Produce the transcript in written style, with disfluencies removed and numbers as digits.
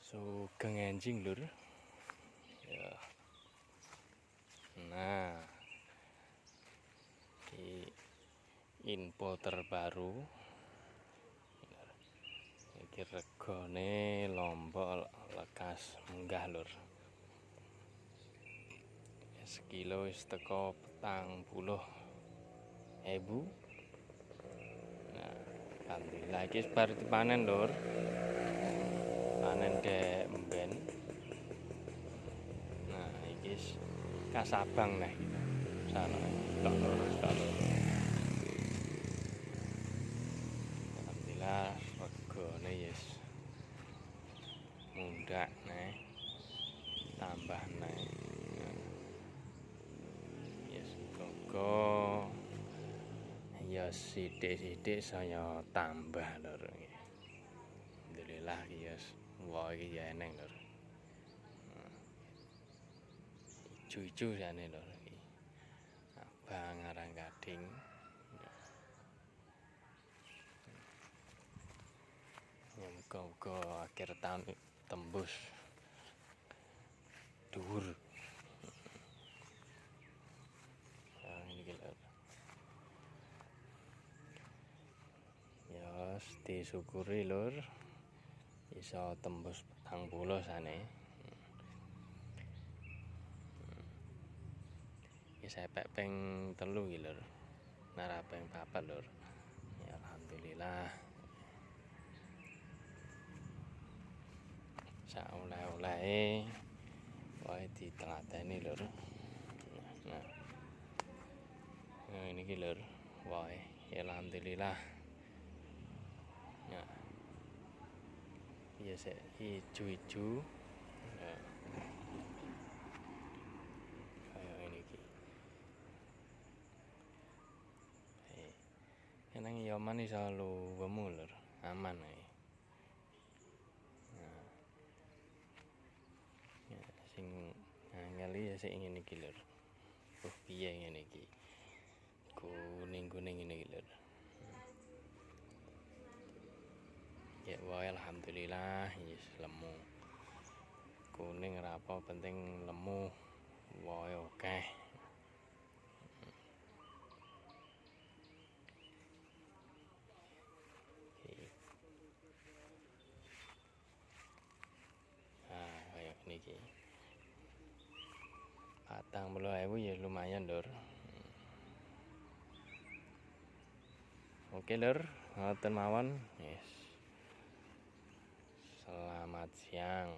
Sugeng enjing lur ya. Nah, di info terbaru iki regane lombok lekas munggah lur. Sekilo wis teko 40.000. Nah, alhamdulillah iki bar dipanen lur. Panen dek mben. Nah, iki kasabang nah gitu. Sana alhamdulillah regane yes mundak nih tambah nih yes koko ya sithik-sithik saya tambah lur. Alhamdulillah yes wah iki ya eneng lur. Ijo-ijo jane lur iki. Abang arang gading. Muga-muga akhir tahun tembus dhuwur. Ini lur. Ya disyukuri lur. Iso tembus 40 sane. Iki sepek ping 3 iki lur. Nara ping 4 lur. Ya alhamdulillah. Sak oleh-olehe wae ditelateni lur. Nah. Nah ini lur, wae alhamdulillah. Nah. Ya sik ijo-ijo. Nah. Kayak ini iki. Enang ya man iso luwemu lur, aman ae. Nah. Ya sing ngali ya sik ngene iki lur. Piye ngene iki. Kuning-kuning ngene iki lur. Ya wae alhamdulillah yes lemu. Kuning ora apa penting lemu. Wae akeh. Nah, kayak niki. 40.000 ya lumayan lur. Oke lur, ngoten mawon. Yes. Selamat siang.